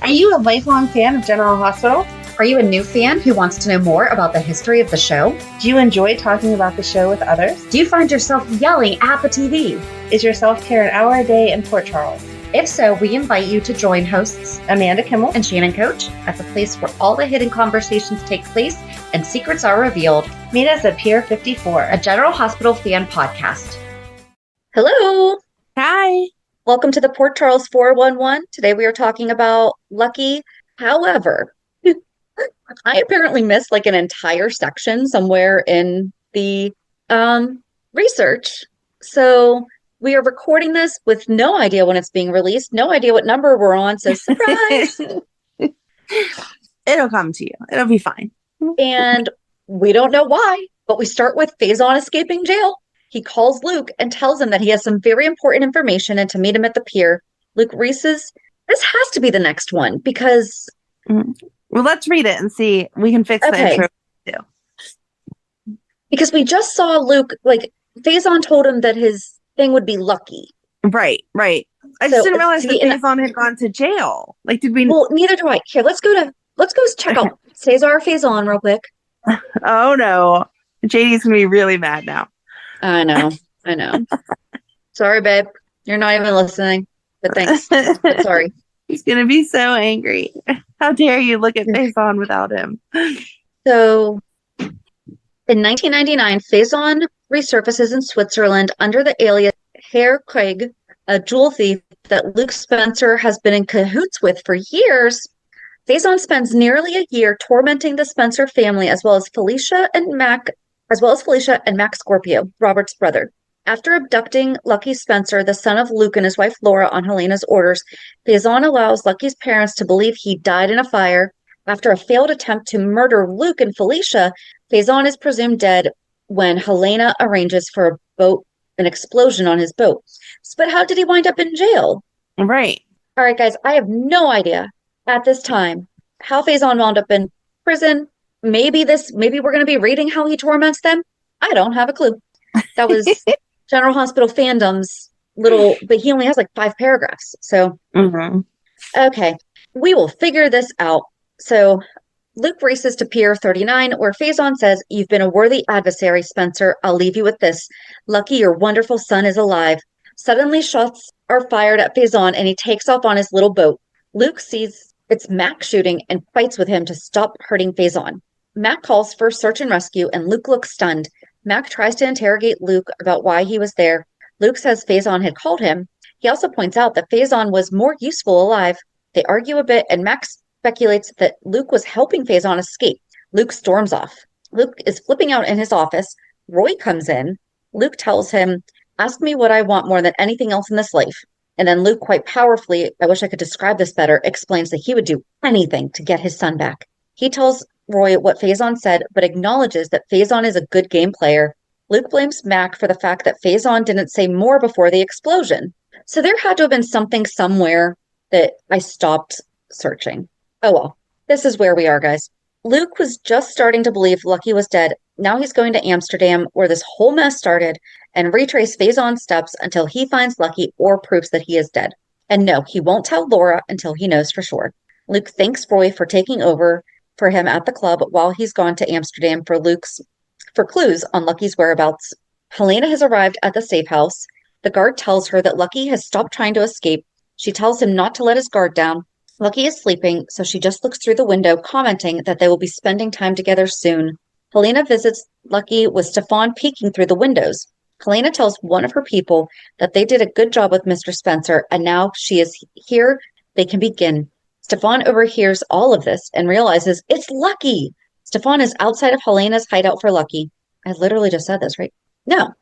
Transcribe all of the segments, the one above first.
Are you a lifelong fan of General Hospital? Are you a new fan who wants to know more about the history of the show? Do you enjoy talking about the show with others? Do you find yourself yelling at the TV? Is your self-care an hour a day in Port Charles? If so, we invite you to join hosts Amanda Kimmel and Shannon Coach at the place where all the hidden conversations take place and secrets are revealed. Meet us at Pier 54, a General Hospital fan podcast. Hello. Hi. Welcome to the Port Charles 411. Today we are talking about Lucky. However, I apparently missed like an entire section somewhere in the research. So we are recording this with no idea when it's being released, no idea what number we're on. So surprise. It'll come to you. It'll be fine. And we don't know why, but we start with Faison escaping jail. He calls Luke and tells him that he has some very important information and to meet him at the pier. Luke races. This has to be the next one because... Well, let's read it and see. We can fix the intro too. Because we just saw Luke, like, Faison told him that his thing would be Lucky. Right. I just didn't realize that Faison had gone to jail. Like, did we? Well, neither do I. Here, let's go check out Cesar Faison real quick. Oh no, JD's gonna be really mad now. I know. Sorry, babe. You're not even listening. But thanks. But sorry. He's gonna be so angry. How dare you look at Faison without him? So, in 1999, Faison resurfaces in Switzerland under the alias Herr Craig, a jewel thief that Luke Spencer has been in cahoots with for years. Faison spends nearly a year tormenting the Spencer family, as well as Felicia and Mac Scorpio, Robert's brother. After abducting Lucky Spencer, the son of Luke and his wife Laura, on Helena's orders, Faison allows Lucky's parents to believe he died in a fire. After a failed attempt to murder Luke and Felicia, Faison is presumed dead when Helena arranges for an explosion on his boat. But how did he wind up in jail? Right. All right, guys, I have no idea at this time how Faison wound up in prison. Maybe we're going to be reading how he torments them. I don't have a clue. That was General Hospital fandom's but he only has like 5 paragraphs. So, Okay, we will figure this out. So Luke races to Pier 39, where Faison says, "You've been a worthy adversary, Spencer. I'll leave you with this. Lucky, your wonderful son is alive." Suddenly, shots are fired at Faison, and he takes off on his little boat. Luke sees it's Mac shooting and fights with him to stop hurting Faison. Mac calls for search and rescue, and Luke looks stunned. Mac tries to interrogate Luke about why he was there. Luke says Faison had called him. He also points out that Faison was more useful alive. They argue a bit, and Mac speculates that Luke was helping Faison escape. Luke storms off. Luke is flipping out in his office. Roy comes in. Luke tells him, "Ask me what I want more than anything else in this life." And then Luke, quite powerfully, I wish I could describe this better, explains that he would do anything to get his son back. He tells Roy what Faison said, but acknowledges that Faison is a good game player. Luke blames Mac for the fact that Faison didn't say more before the explosion. So there had to have been something somewhere that I stopped searching. Oh well, this is where we are, guys. Luke was just starting to believe Lucky was dead. Now he's going to Amsterdam, where this whole mess started, and retrace Faison's steps until he finds Lucky or proves that he is dead. And no, he won't tell Laura until he knows for sure. Luke thanks Roy for taking over for him at the club while he's gone to Amsterdam for clues on Lucky's whereabouts. Helena has arrived at the safe house. The guard tells her that Lucky has stopped trying to escape. She tells him not to let his guard down. Lucky is sleeping, so she just looks through the window, commenting that they will be spending time together soon. Helena visits Lucky with Stefan peeking through the windows. Helena tells one of her people that they did a good job with Mr. Spencer, and now she is here, they can begin. Stefan overhears all of this and realizes it's Lucky. Stefan is outside of Helena's hideout for Lucky. I literally just said this, right? No.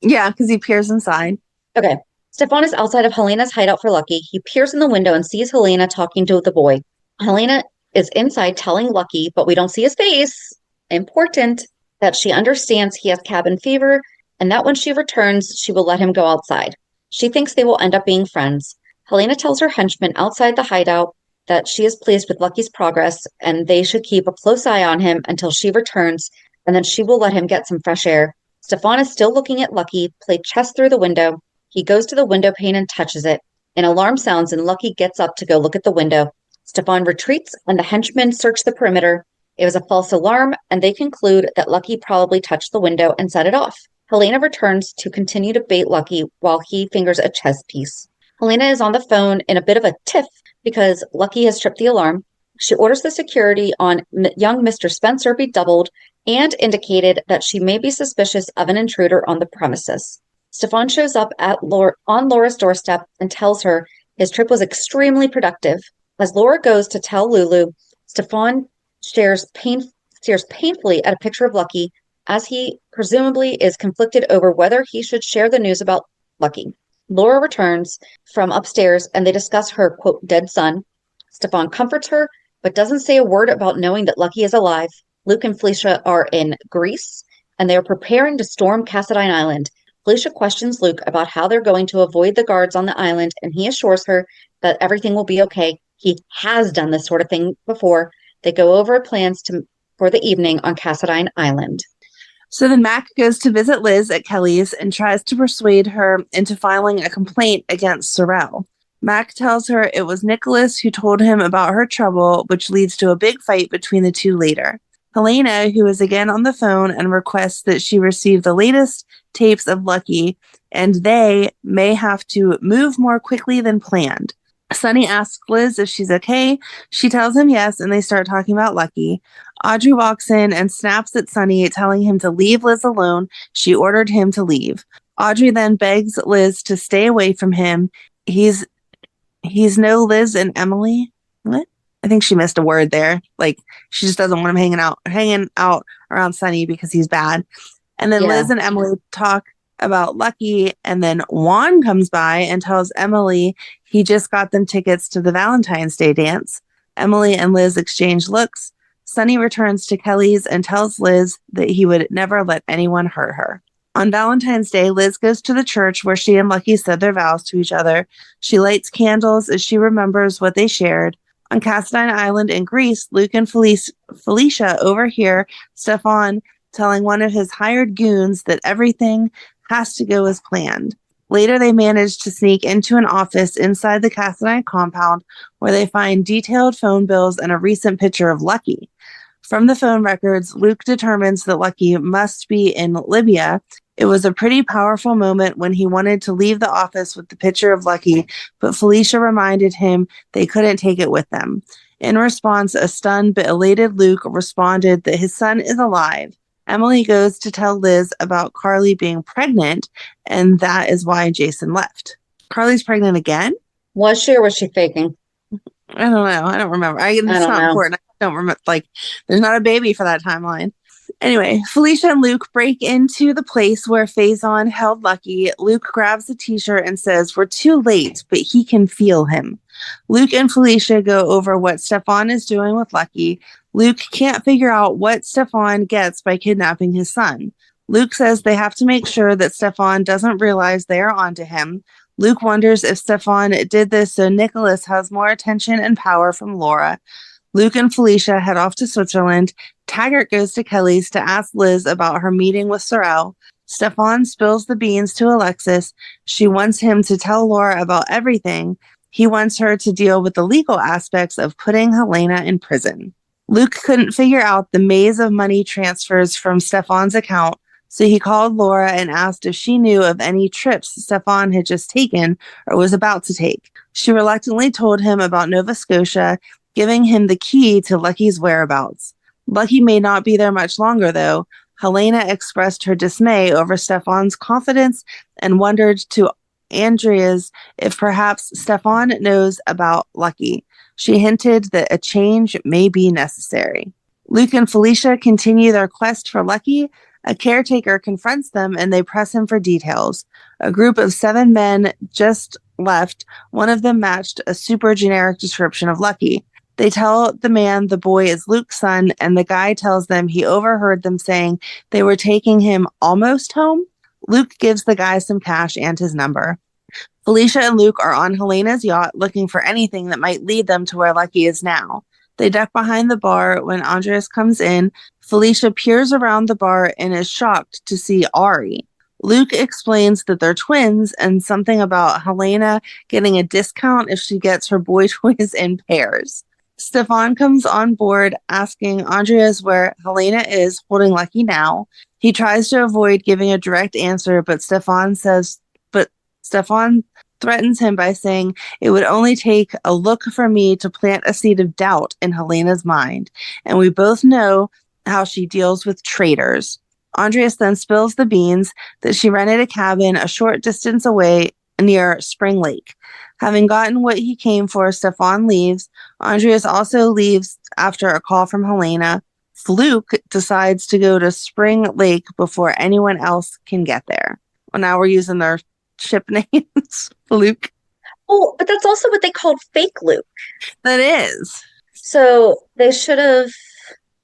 Yeah, because he peers inside. Okay. Stefan is outside of Helena's hideout for Lucky. He peers in the window and sees Helena talking to the boy. Helena is inside telling Lucky, but we don't see his face. Important that she understands he has cabin fever and that when she returns, she will let him go outside. She thinks they will end up being friends. Helena tells her henchmen outside the hideout that she is pleased with Lucky's progress and they should keep a close eye on him until she returns, and then she will let him get some fresh air. Stefan is still looking at Lucky, play chess through the window. He goes to the window pane and touches it. An alarm sounds and Lucky gets up to go look at the window. Stefan retreats and the henchmen search the perimeter. It was a false alarm, and they conclude that Lucky probably touched the window and set it off. Helena returns to continue to bait Lucky while he fingers a chess piece. Helena is on the phone in a bit of a tiff because Lucky has tripped the alarm. She orders the security on young Mr. Spencer be doubled and indicated that she may be suspicious of an intruder on the premises. Stefan shows up on Laura's doorstep and tells her his trip was extremely productive. As Laura goes to tell Lulu, Stefan stares painfully at a picture of Lucky as he presumably is conflicted over whether he should share the news about Lucky. Laura returns from upstairs and they discuss her, quote, dead son. Stefan comforts her, but doesn't say a word about knowing that Lucky is alive. Luke and Felicia are in Greece and they are preparing to storm Cassadine Island. Felicia questions Luke about how they're going to avoid the guards on the island, and he assures her that everything will be okay. He has done this sort of thing before. They go over plans for the evening on Cassadine Island. So then Mac goes to visit Liz at Kelly's and tries to persuade her into filing a complaint against Sorrel. Mac tells her it was Nicholas who told him about her trouble, which leads to a big fight between the two later. Helena, who is again on the phone, and requests that she receive the latest tapes of Lucky, and they may have to move more quickly than planned. Sonny asks Liz if she's okay. She tells him yes, and they start talking about Lucky. Audrey walks in and snaps at Sonny, telling him to leave Liz alone. She ordered him to leave. Audrey then begs Liz to stay away from him. He's no Liz and Emily. What? I think she missed a word there. Like, she just doesn't want him hanging out around Sonny because he's bad. And then Liz and Emily talk about Lucky, and then Juan comes by and tells Emily he just got them tickets to the Valentine's Day dance. Emily and Liz exchange looks. Sonny returns to Kelly's and tells Liz that he would never let anyone hurt her. On Valentine's Day, Liz goes to the church where she and Lucky said their vows to each other. She lights candles as she remembers what they shared. On Cassadine Island in Greece, Luke and Felicia overhear Stefan telling one of his hired goons that everything has to go as planned. Later, they manage to sneak into an office inside the Cassadine compound where they find detailed phone bills and a recent picture of Lucky. From the phone records, Luke determines that Lucky must be in Libya. It was a pretty powerful moment when he wanted to leave the office with the picture of Lucky, but Felicia reminded him they couldn't take it with them. In response, a stunned but elated Luke responded that his son is alive. Emily goes to tell Liz about Carly being pregnant, and that is why Jason left. Carly's pregnant again? Was she, or was she faking? I don't know. I don't remember. It's not important. I don't remember. Like, there's not a baby for that timeline. Anyway, Felicia and Luke break into the place where Faison held Lucky. Luke grabs a t-shirt and says, "We're too late, but he can feel him." Luke and Felicia go over what Stefan is doing with Lucky. Luke can't figure out what Stefan gets by kidnapping his son. Luke says they have to make sure that Stefan doesn't realize they are onto him. Luke wonders if Stefan did this so Nicholas has more attention and power from Laura. Luke and Felicia head off to Switzerland. Taggart goes to Kelly's to ask Liz about her meeting with Sorrel. Stefan spills the beans to Alexis. She wants him to tell Laura about everything. He wants her to deal with the legal aspects of putting Helena in prison. Luke couldn't figure out the maze of money transfers from Stefan's account, so he called Laura and asked if she knew of any trips Stefan had just taken or was about to take. She reluctantly told him about Nova Scotia, giving him the key to Lucky's whereabouts. Lucky may not be there much longer, though. Helena expressed her dismay over Stefan's confidence and wondered to Andrea's if perhaps Stefan knows about Lucky. She hinted that a change may be necessary. Luke and Felicia continue their quest for Lucky. A caretaker confronts them and they press him for details. A group of 7 men just left. One of them matched a super generic description of Lucky. They tell the man the boy is Luke's son, and the guy tells them he overheard them saying they were taking him almost home. Luke gives the guy some cash and his number. Felicia and Luke are on Helena's yacht looking for anything that might lead them to where Lucky is now. They duck behind the bar when Andres comes in. Felicia peers around the bar and is shocked to see Ari. Luke explains that they're twins and something about Helena getting a discount if she gets her boy toys in pairs. Stefan comes on board asking Andreas where Helena is holding Lucky now. He tries to avoid giving a direct answer, but Stefan threatens him by saying it would only take a look for me to plant a seed of doubt in Helena's mind, and we both know how she deals with traitors. Andreas then spills the beans that she rented a cabin a short distance away near Spring Lake. Having gotten what he came for, Stefan leaves. Andreas also leaves after a call from Helena. Fluke decides to go to Spring Lake before anyone else can get there. Well, now we're using their ship names. Fluke. Oh, but that's also what they called fake Luke. That is. So they should have.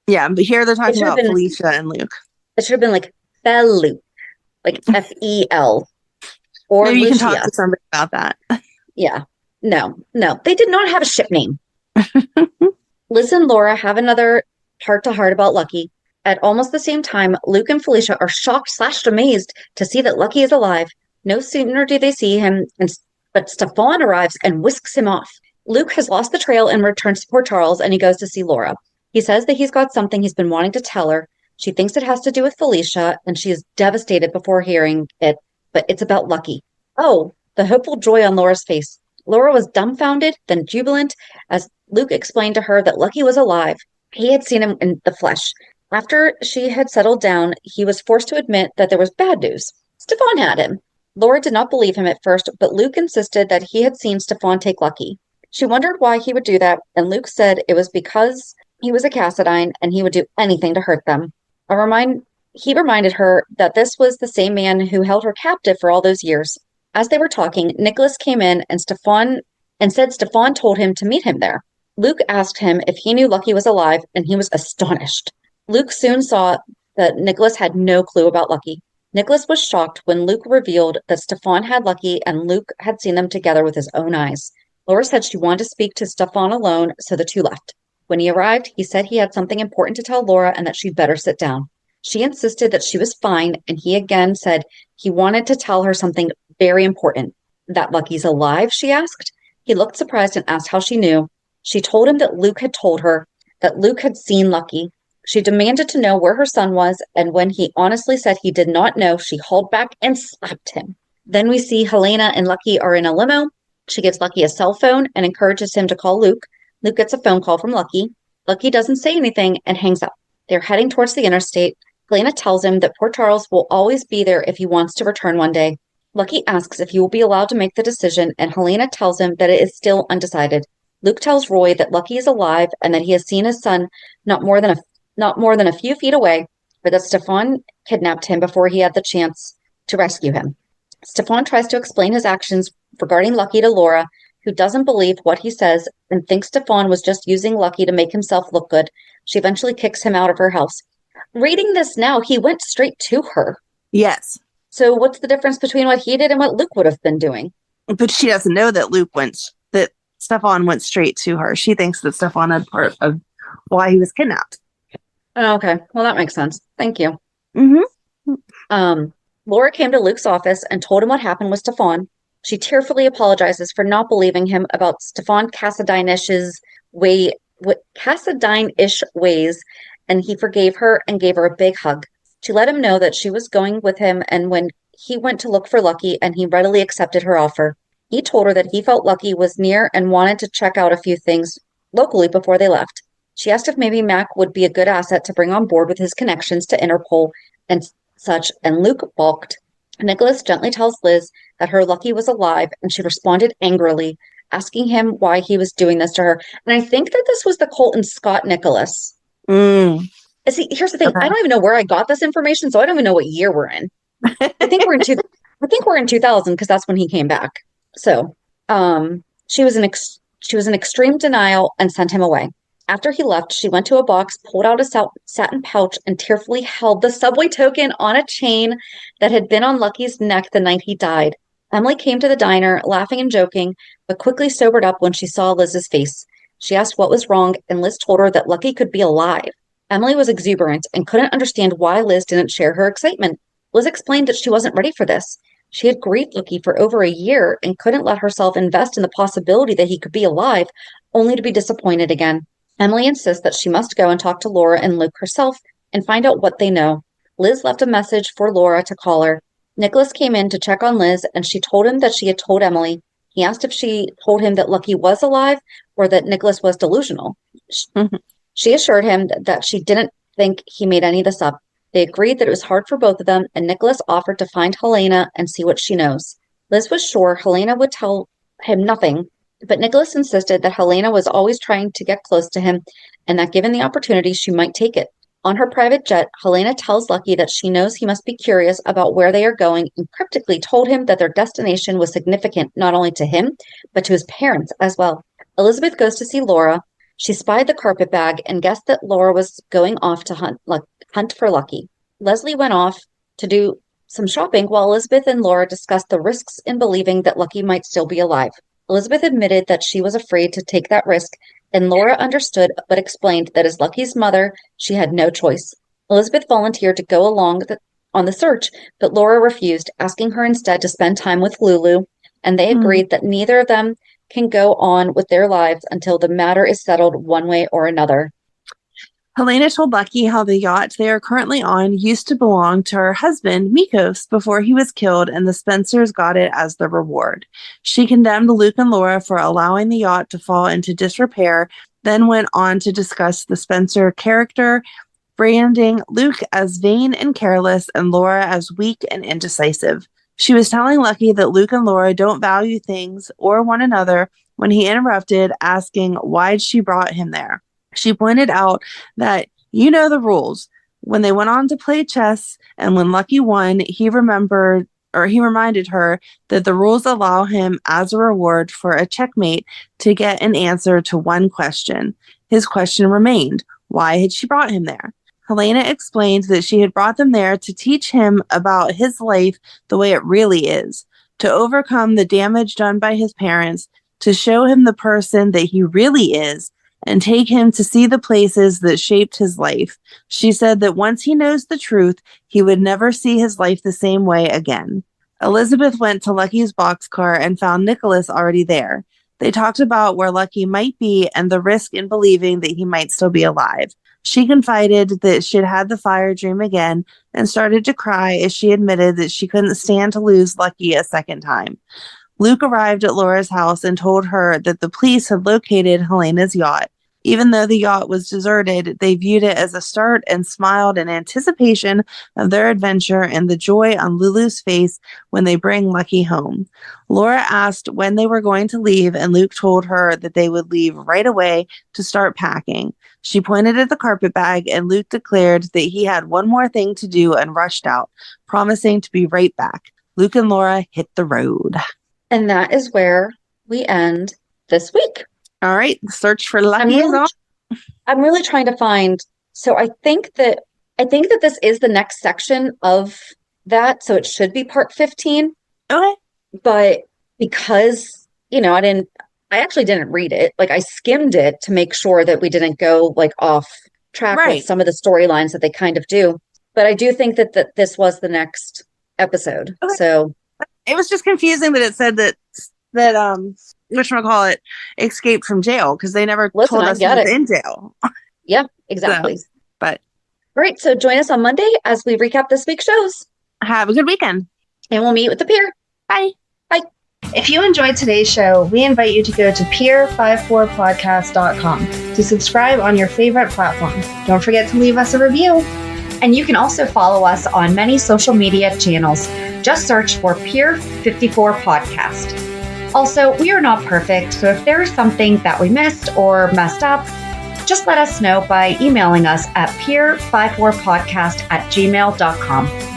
Yeah, but here they're talking about Felicia and Luke. It should have been like Fel Luke, like Fel. Or maybe you Lucia. can talk to somebody about that. Yeah. No. They did not have a ship name. Liz and Laura have another heart-to-heart about Lucky. At almost the same time, Luke and Felicia are shocked/amazed to see that Lucky is alive. No sooner do they see him, but Stefan arrives and whisks him off. Luke has lost the trail and returns to Port Charles, and he goes to see Laura. He says that he's got something he's been wanting to tell her. She thinks it has to do with Felicia, and she is devastated before hearing it, but it's about Lucky. Oh, the hopeful joy on Laura's face. Laura was dumbfounded, then jubilant, as Luke explained to her that Lucky was alive. He had seen him in the flesh. After she had settled down, he was forced to admit that there was bad news. Stefan had him. Laura did not believe him at first, but Luke insisted that he had seen Stefan take Lucky. She wondered why he would do that, and Luke said it was because he was a Cassadine and he would do anything to hurt them. He reminded her that this was the same man who held her captive for all those years. As they were talking, Nicholas came in and said Stefan told him to meet him there. Luke asked him if he knew Lucky was alive, and he was astonished. Luke soon saw that Nicholas had no clue about Lucky. Nicholas was shocked when Luke revealed that Stefan had Lucky and Luke had seen them together with his own eyes. Laura said she wanted to speak to Stefan alone, so the two left. When he arrived, he said he had something important to tell Laura and that she'd better sit down. She insisted that she was fine, and he again said he wanted to tell her something very important. That Lucky's alive, she asked. He looked surprised and asked how she knew. She told him that Luke had told her that Luke had seen Lucky. She demanded to know where her son was, and when he honestly said he did not know, she hauled back and slapped him. Then we see Helena and Lucky are in a limo. She gives Lucky a cell phone and encourages him to call Luke. Luke gets a phone call from Lucky. Lucky doesn't say anything and hangs up. They're heading towards the interstate. Helena tells him that Port Charles will always be there if he wants to return one day. Lucky asks if he will be allowed to make the decision, and Helena tells him that it is still undecided. Luke tells Roy that Lucky is alive and that he has seen his son not more than a few feet away, but that Stefan kidnapped him before he had the chance to rescue him. Stefan tries to explain his actions regarding Lucky to Laura, who doesn't believe what he says and thinks Stefan was just using Lucky to make himself look good. She eventually kicks him out of her house. Reading this now, he went straight to her. Yes. So what's the difference between what he did and what Luke would have been doing? But she doesn't know that that Stefan went straight to her. She thinks that Stefan had part of why he was kidnapped. Oh, okay. Well, that makes sense. Thank you. Mm-hmm. Laura came to Luke's office and told him what happened with Stefan. She tearfully apologizes for not believing him about Stefan Cassadine-ish ways, and he forgave her and gave her a big hug. She let him know that she was going with him, and when he went to look for Lucky, and he readily accepted her offer. He told her that he felt Lucky was near and wanted to check out a few things locally before they left. She asked if maybe Mac would be a good asset to bring on board with his connections to Interpol and such, and Luke balked. Nicholas gently tells Liz that her Lucky was alive, and she responded angrily, asking him why he was doing this to her. And I think that this was the Colton Scott Nicholas. See, here's the thing. Okay. I don't even know where I got this information, so I don't even know what year we're in. I think we're in 2000 because that's when he came back. So, she was in extreme denial and sent him away. After he left, she went to a box, pulled out a satin pouch, and tearfully held the subway token on a chain that had been on Lucky's neck the night he died. Emily came to the diner, laughing and joking, but quickly sobered up when she saw Liz's face. She asked what was wrong, and Liz told her that Lucky could be alive. Emily was exuberant and couldn't understand why Liz didn't share her excitement. Liz explained that she wasn't ready for this. She had grieved Lucky for over a year and couldn't let herself invest in the possibility that he could be alive, only to be disappointed again. Emily insists that she must go and talk to Laura and Luke herself and find out what they know. Liz left a message for Laura to call her. Nicholas came in to check on Liz, and she told him that she had told Emily. He asked if she told him that Lucky was alive or that Nicholas was delusional. She assured him that she didn't think he made any of this up. They agreed that it was hard for both of them, and Nicholas offered to find Helena and see what she knows. Liz was sure Helena would tell him nothing, but Nicholas insisted that Helena was always trying to get close to him and that given the opportunity, she might take it. On her private jet, Helena tells Lucky that she knows he must be curious about where they are going and cryptically told him that their destination was significant not only to him, but to his parents as well. Elizabeth goes to see Laura. She spied the carpet bag and guessed that Laura was going off to hunt for Lucky. Leslie went off to do some shopping while Elizabeth and Laura discussed the risks in believing that Lucky might still be alive. Elizabeth admitted that she was afraid to take that risk, and Laura understood but explained that as Lucky's mother, she had no choice. Elizabeth volunteered to go along on the search, but Laura refused, asking her instead to spend time with Lulu, and they agreed that neither of them can go on with their lives until the matter is settled one way or another. Helena told Lucky how the yacht they are currently on used to belong to her husband, Mikos, before he was killed, and the Spencers got it as the reward. She condemned Luke and Laura for allowing the yacht to fall into disrepair, then went on to discuss the Spencer character, branding Luke as vain and careless and Laura as weak and indecisive. She was telling Lucky that Luke and Laura don't value things or one another when he interrupted, asking why she brought him there. She pointed out that you know the rules. When they went on to play chess and when Lucky won, he reminded her that the rules allow him as a reward for a checkmate to get an answer to one question. His question remained, why had she brought him there? Helena explained that she had brought them there to teach him about his life the way it really is, to overcome the damage done by his parents, to show him the person that he really is, and take him to see the places that shaped his life. She said that once he knows the truth, he would never see his life the same way again. Elizabeth went to Lucky's boxcar and found Nicholas already there. They talked about where Lucky might be and the risk in believing that he might still be alive. She confided that she'd had the fire dream again and started to cry as she admitted that she couldn't stand to lose Lucky a second time. Luke arrived at Laura's house and told her that the police had located Helena's yacht. Even though the yacht was deserted, they viewed it as a start and smiled in anticipation of their adventure and the joy on Lulu's face when they bring Lucky home. Laura asked when they were going to leave, and Luke told her that they would leave right away to start packing. She pointed at the carpet bag, and Luke declared that he had one more thing to do and rushed out, promising to be right back. Luke and Laura hit the road. And that is where we end this week. All right, the search for Lucky is on. I'm really trying to find. So I think that this is the next section of that. So it should be part 15. Okay. But because, I actually didn't read it. Like I skimmed it to make sure that we didn't go like off track with some of the storylines that they kind of do. But I do think that this was the next episode. Okay. So it was just confusing that it said that whatchamacallit escaped from jail because they never told us he was in jail. Yeah, exactly. So, but all right, so join us on Monday as we recap this week's shows. Have a good weekend. And we'll meet with the Pier. Bye. Bye. If you enjoyed today's show, we invite you to go to pier54podcast.com to subscribe on your favorite platform. Don't forget to leave us a review. And you can also follow us on many social media channels. Just search for Pier54 Podcast. Also, we are not perfect, so if there is something that we missed or messed up, just let us know by emailing us at pier54podcast@gmail.com.